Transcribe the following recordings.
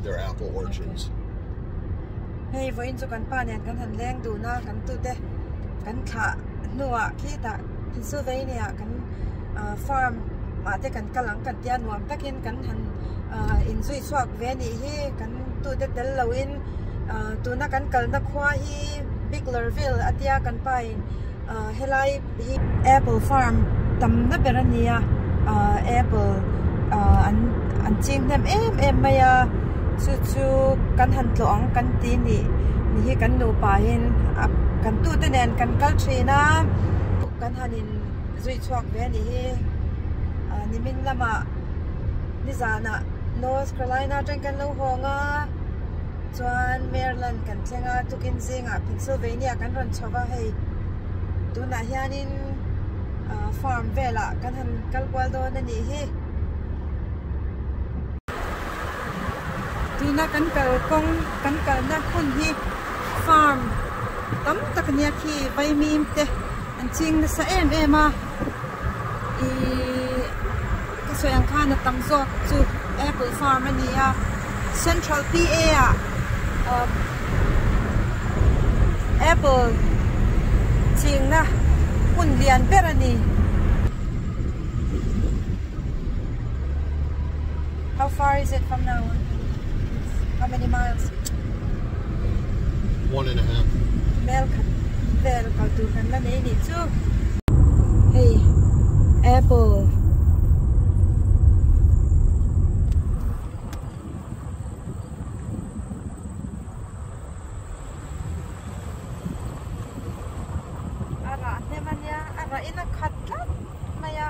their apple orchards. Hey, voin chu kan pa nen kan han leng du na kan tu te kan tha nuwa khi ta Pennsylvania kan farm ma te kan kalang kan tia nuam takin kan han in zui swak ve ni hi kan tu te tel loin tu na kan kal na khwa hi Biglerville atia kan pa in helai hi apple farm tam na berania apple an ching nem em maya chu kan han tlong kan ti ni hi kan nu pa hin kan tu te nen kan kal thina kan hanin zui chhuak ve ni hi ni min lama ni zana North Carolina tang kan lo honga chuan Maryland kan thenga tukin zinga Pennsylvania kan ron chawa hei tuna hianin farm vela kan han kalkwal do na ni hi tuna kan kal kong kan kal na hun hi farm tam tak nia khi vai mim te an ching na sa em a I ka soyang khan na tam zok chu apple farm ania Central PA apple ching na hun lian perani. How far is it from now? How many miles? 1.5. Vel kal tu kan la nei ni chu. Hey, apple. Ara ne mania ara ina khatla maya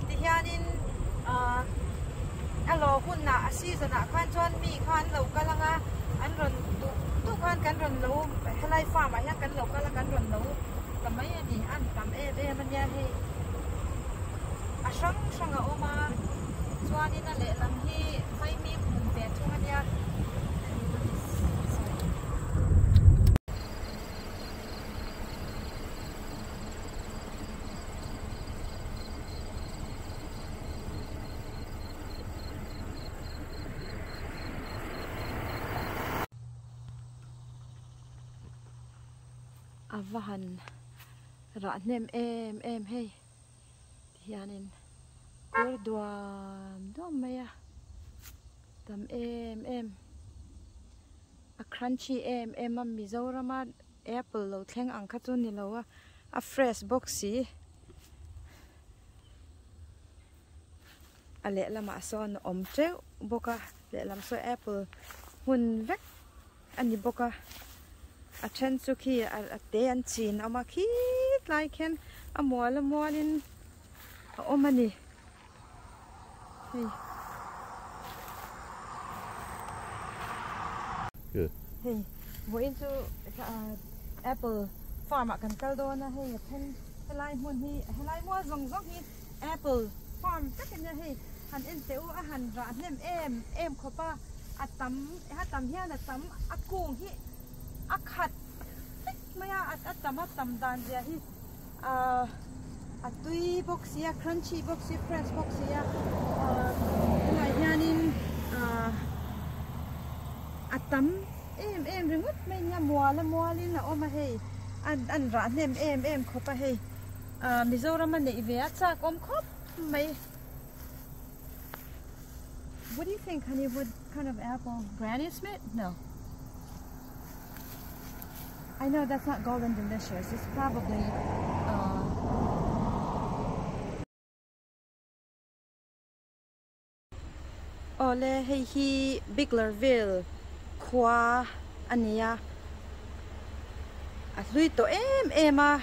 tihianin alo hunna asizana khan chon mi khan lo kalanga an ron tu khan kan ron lo helai farm a kan lo kala kan ron lo kamai ani an tam e mania he asang sanga oma chuani na le lam hi mai mi hum ve thungania avahan ra nem em hey hianin kurduam dom maya tam em a crunchy em Mizorama apple lo thleng ang kha chu ni lo a fresh boxy ale lama son om treu boka le lam so apple hun vek ani boka a chen chu khi a te an chin ama khi lai khen a mualin a omani hey good hey wo into apple farm kan kal do na hey then helai mun hi helai mo zong hi apple farm tak na hey han en teu a han ra nem em khopa atam hian atam akung hi akhat maya atam dan dia hi atui boxia crunchy boxy fresh boxia la yanin atam em ringut mai nya mualin la oma hei an ra nem em khopa hei Mizoram ne ive acha kom khop mai. What do you think, honey? What kind of apple? Granny Smith? No. I know that's not golden delicious. It's probably ole hey hi Biglerville kual ania atlui to ema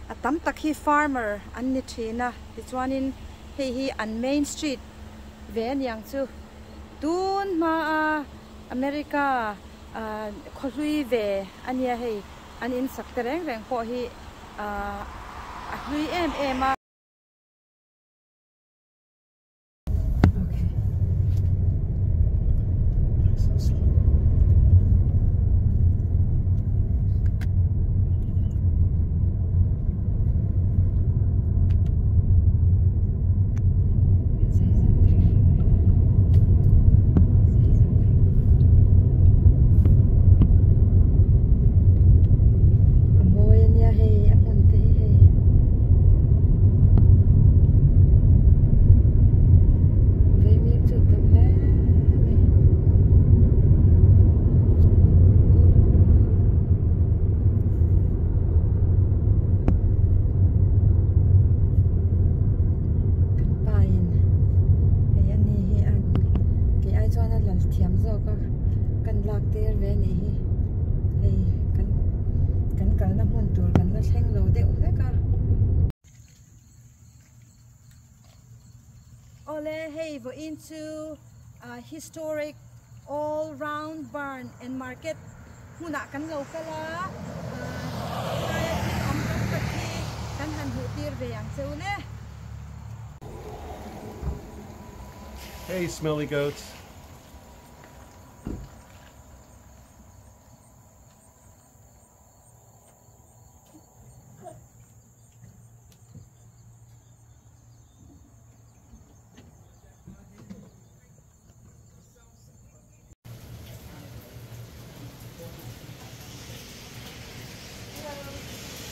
atam takhi farmer anni thina tichuanin hey hi an Main Street ven yang chu tun ma America kholui ve ania hei an in saktereng reng po hi atlui ema thiam zo ka kan lak ter ve ni hi hei kan kal na mun tur kan la thleng lo de u ka ole hey vo into historic all round barn and market huna kan lo kala om kan pati kan han hu tir ve yang cheu ne. Hey, smelly goats.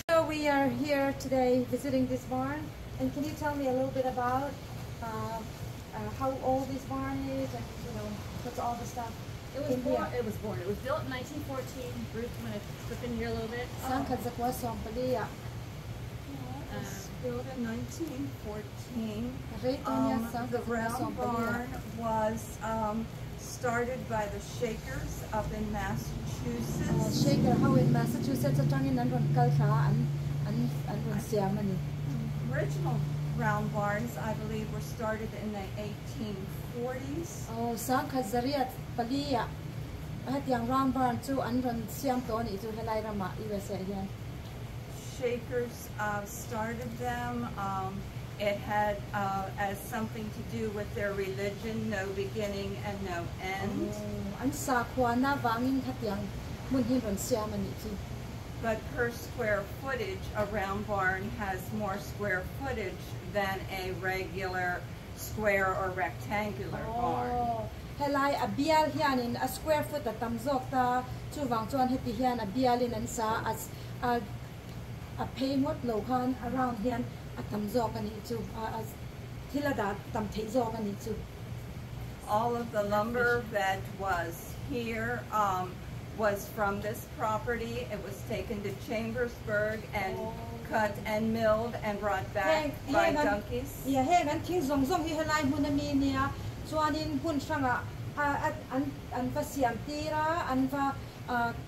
So we are here today visiting this barn, and can you tell me a little bit about how old this barn is, and what's all the stuff? It was born. It was built in 1914. Ruth, I'm gonna flip in here a little bit. Built in 1914. The round barn was started by the Shakers up in Massachusetts. Shaker, how in Massachusetts, Original round barns, I believe, were started in the 1840s. Oh, sang khazariat palia. At yang round barn too, and run siam toni to helai rama USA yan. Shakers started them. It had as something to do with their religion, no beginning and no end. An sa kwa na wangin hat yang mun hin run siam ani tu. But per square footage, a round barn has more square footage than a regular square or rectangular barn. Helai a bial hianin a square foot a tamzok ta chu wang chuan heti hian a bialin an sa as a paymot lo khan around hian a tamzok ani chu as thilada tam theizok ani chu. All of the lumber that was here was from this property. It was taken to Chambersburg and cut and milled and brought back by donkeys. Yeah, hey, and thing zong hi helai hunami nia chuanin hun sanga an va siam tira an va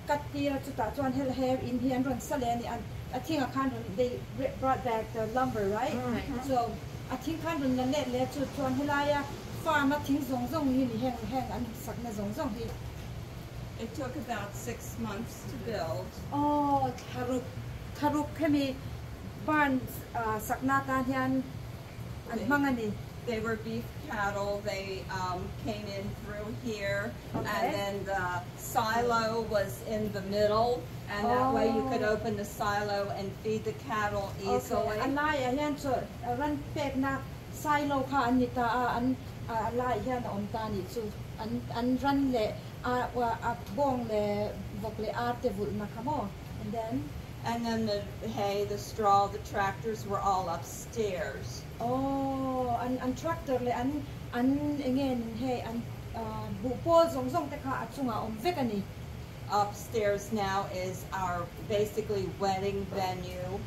kat tira chu ta chuan hel hair in here run saleni and I think I can't they brought back the lumber, right? So I think can't run le chu chuan helaya farm a thing zong hi ni heng an sakna zong hi. It took about 6 months to build. Oh, tharuk kami barn sakna ta hian an mangani. They were beef cattle. They came in through here, and then the silo was in the middle, and that way you could open the silo and feed the cattle easily. Alaya hian so ran pek na silo kha anita an alai hian om ta ni chu an ran le a bong le vokle arte vul na kamo, and then the hay, the straw, the tractors were all upstairs. Oh, an tractor le an again hey an bu pol zong te kha achunga om vekani. Upstairs now is our basically wedding venue.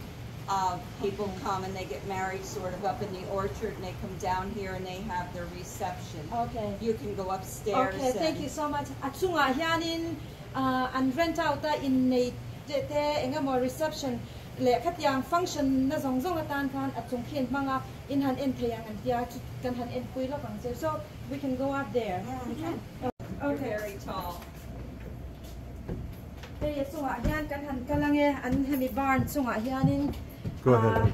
People come and they get married sort of up in the orchard, and they come down here and they have their reception. Okay. You can go upstairs. Okay, thank you so much. Achunga hianin an rent out in nei te enga more reception le khat yang function na zong atan khan achung khian manga in han en theyang an tia kan han en pui lo bang so we can go up there. Okay. Very tall. Hey, sunga hian kan han kalange an hemi barn sunga hianin. Go ahead.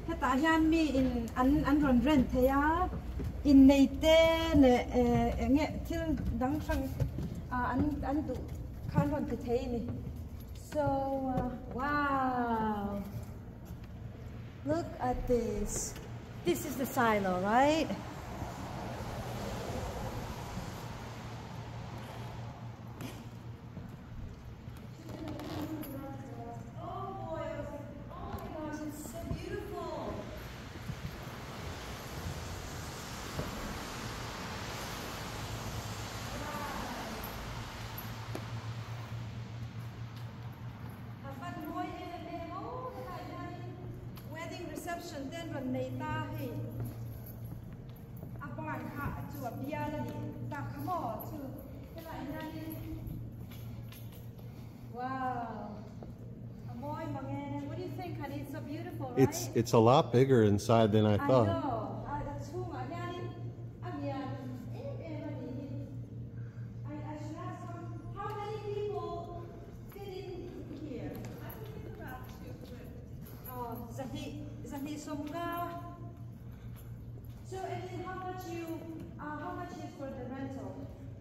Heta hian mi in an ron rent theya in nei te le nge thil dang sang an du khan ron te thei ni. So wow, look at this. This is the silo, right? Reception then run nei ta hi a barn ha chu a bia more too. Wow. What do you think, honey? It's so beautiful, right? It's a lot bigger inside than I thought. I know. I should ask how many people fit in here? I think about 250. Oh, Zahni Somga. So, and how much is for the rental?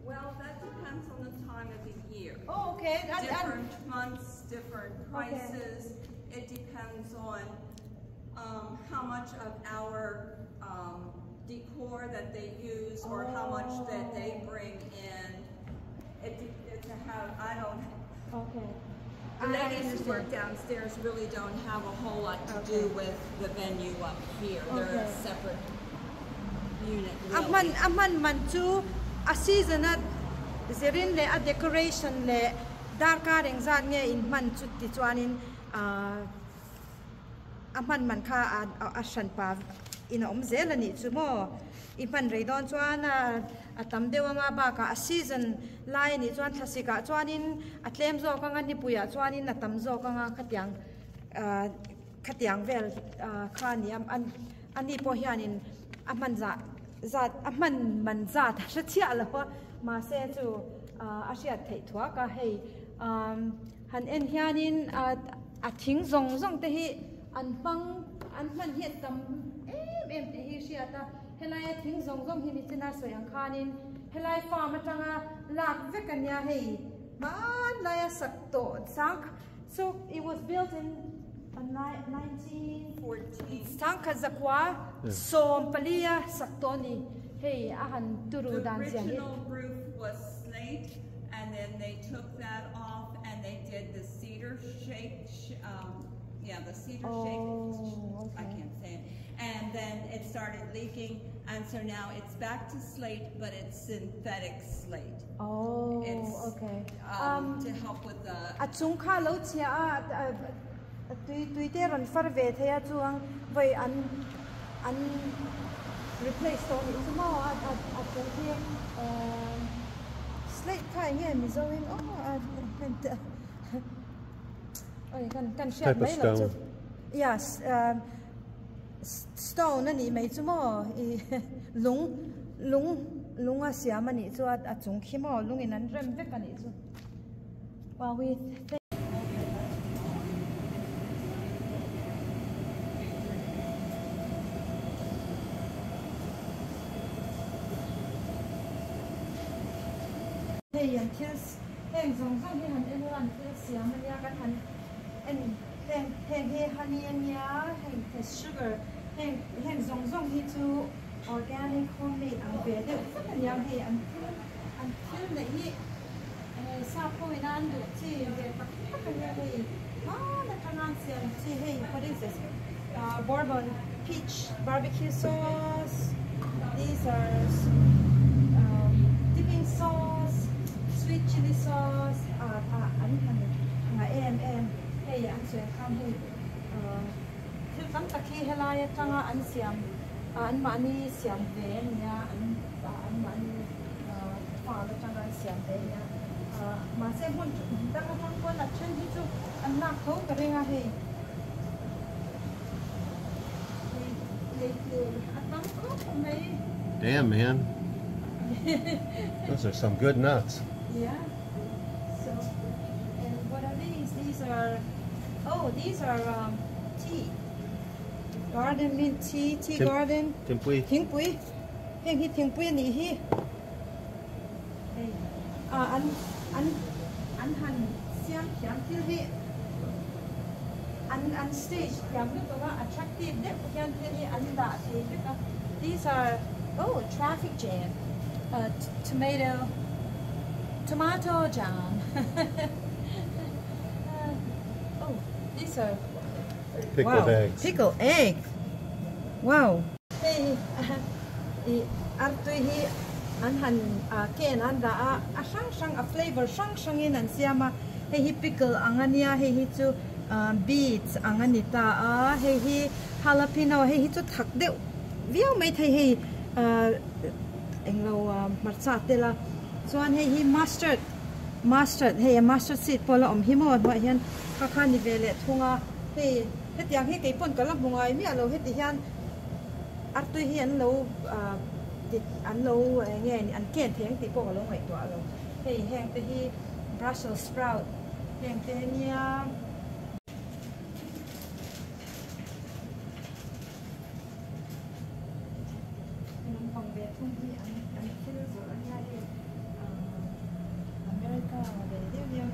Well, that depends on the time of the year. Oh, okay. Different months, different prices. Okay. It depends on how much of our decor that they use or how much that they bring in. Okay. The ladies who work downstairs really don't have a whole lot to do with the venue up here. They're a separate unit. Really. Aman manchu a season at zerin le a decoration le darka reng zat nge in manchu ti chuanin aman man kha a shan pa in om zelani chumo ipan reidon chuan a tam dewanga ba ka a season lai ni chuan thlasika chuanin a tlem zo ka ngani puya chuanin a tam zo ka nga khatiang vel khani ani po hianin aman zat aman man zat shachia la ma se chu asia thei thua ka hei han en hianin a thing zong te hi an man hi tam em te hi sia ta helai thing zong hi ni china soyang khanin helai farm atanga lak vekanya hei man laya sakto sang. So it was built in 1914. Sangka zakwa som palia saktoni. Hey, ahan turu dan The original roof was slate, and then they took that off and they did the cedar shake. The cedar shake. I can't say it. And then it started leaking, and so now it's back to slate, but it's synthetic slate. Oh, it's, okay. To help with the. Achung kha lo chia tui te ron far ve thaya chuang voi an replace to ni chumo a te slate kai nge mi zo in kan share mai lo. Yes, stone ani mai chumo lung a siam ani chu a chung khimo lung in an rem vek ani chu. Wow, we hey, and kiss, hey, zong hi han everyone kiss siam ani ka han and hey honey and ya hey sugar hey zong hi to organic homemade ang be de kan ya hey an til le hi sa po inan du chi de kan ya hey na kanan siam chi hey what is this bourbon peach barbecue sauce. These are dipping sauce, sweet chili sauce and hey an swe kham hey til tam takhi helai tanga an siam an mani siam ve nya an mani fa la tanga siam ve nya ma se hun ta ka thang ko la chen hi chu an na kho ka renga he Damn, man. Those are some good nuts. Yeah. So, and what are these? These are tea. Garden mint tea garden. Timpui. Timpui. Heng hi timpui ni hi. Hey. An han siam kiam til hi. An stage kiam lu to attractive de kiam til hi an da thi. These are traffic jam. Tomato jam. These are Pickled eggs. Pickled egg. Wow. Hey, artui hi an han ken an da a shang a flavor shang in an siama. Hey hi pickle angania hey hi chu beets anganita hey hi jalapeno hey hi chu thak de viau mai thai hey englo marcha tela chuan hei hi mustard hei mustard seed pola om hi mo hnuai hian kha kha ni vele thunga hei hetiang hi keipon kala bungai mi alo heti hian artui hi an lo nge an ken theng ti po lo ngai to alo hei heng te hi Brussels sprout heng te nia pang ve thung hi an thil zo an ya hi America de William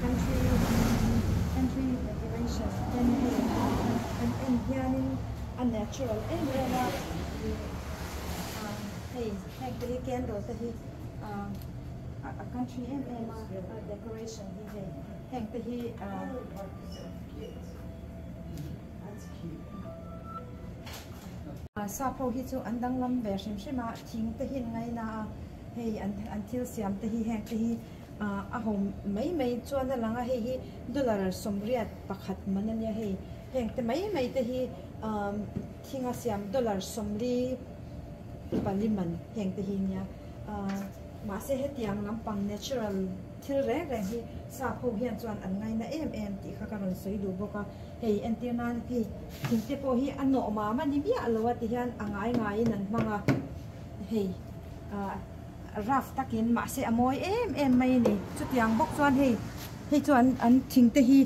country decoration then and hianin a natural area hey te hi candle te hi a country decoration hi heng te hi sapo hi chu andang lam ve shim shima thing te hin ngai na hei an thil siam te hi heng te hi a hom mai chuan la langa hei hi dollar somriat pakhat manania hei heng te mai te hi thinga siam dollar somri paliman heng te hi nia ma se hetiang lampang natural thil re hi sapo hian chuan an ngai na em ti kha karon soi du boka hei antina hi thingte po hi anno ma mani bia alowa ti hian angai nan manga hei raf takin ma se amoi em mai ni chutiang bok chuan hei chuan an thingte hi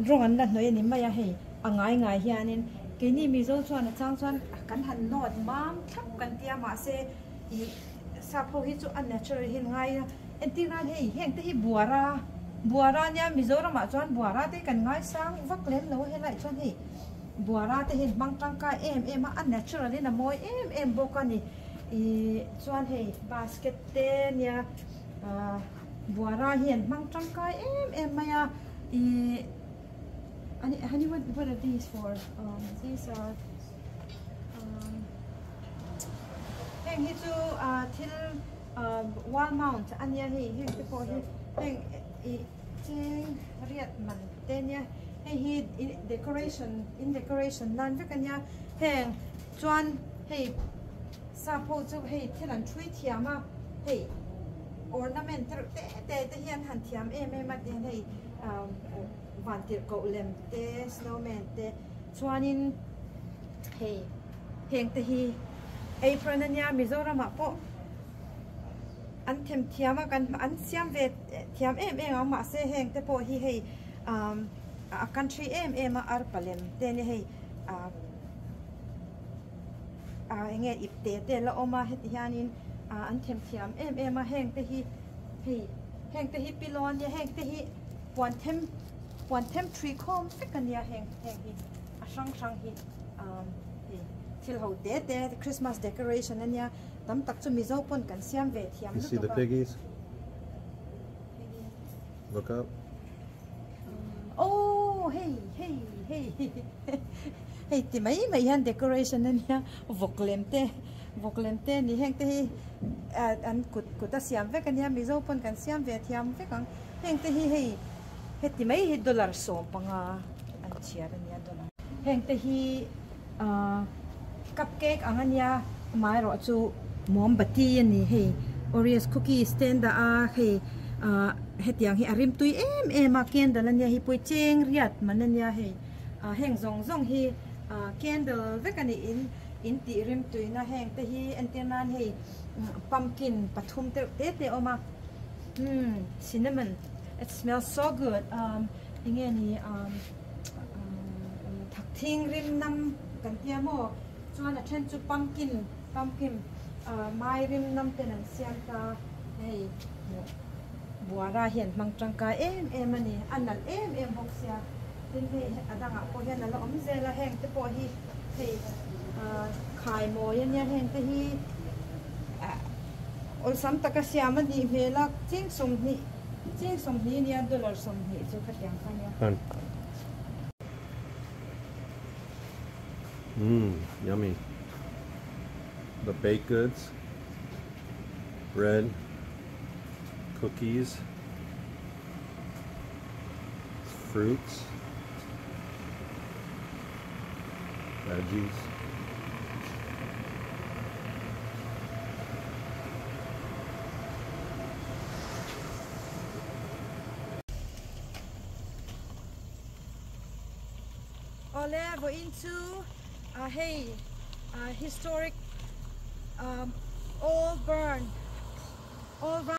rong an la hnoi ni mai a hei angai hianin keini mi zo chuan chang chuan kan han not mam thap kan tia ma se I sapo hi chu unnatural hin ngai antina hei heng te hi buara nya mizoram ma chuan buara te kan ngai sang vak lem lo helai chuan hei buara te hin mangtang ka em a unnatural in a moi em bokani I chuan hei basket te nya buara hian mangtang ka em maya I honey what are these for these are heng hi chu thil wall mount ania hei heng te po hi heng I ching riat man te nia hei hi decoration nan vekania heng chuan hei sapo chu hei thilan thui thiama hei ornament te hian han thiam em a ten hei vantir ko lem te snowman te chuanin hei heng te hi apron ania mizoram po an them thiama kan an siam ve thiam em ma se heng te po hi hei a country em a arpalem te ni hei nge ipte te la oma heti hianin an them thiam em a heng te hi pilon ya heng te hi one them tree khom fikania heng hi a sang hi thil ho te Christmas decoration ania tam tak chu mizo pon kan siam ve thiam You see the piggies? Look up. Oh, hey. Hey, ti mai han decoration ania voklem te ni heng te hi an kut a siam ve kan ya mizo pon kan siam ve thiam ve kang heng te hi he ti mai hi dollar so panga an chiar ania dollar heng te hi cupcake angania mai ro chu mombati ani hei Oreos cookie stand a hei hetiang hi arim tui em a candle ania hi pui cheng riat manania hei heng zong hi candle vekani in ti rim tui na heng te hi antenan hei pumpkin pathum te oma cinnamon it smells so good inge ni thak thing rim nam kan tia mo chuan a then chu pumpkin mai rim nam ten an siam ta hei buara hian mangtang ka em ani anal em boksia tin hei adanga po hian ala om zela heng te po hi hei khai mo yan heng te hi ol sam taka siam ani mela ching som ni nia dollar som ni chu khatyang kanya Yummy. The baked goods, bread, cookies, fruits, veggies. Ole vo into hey historic old burn all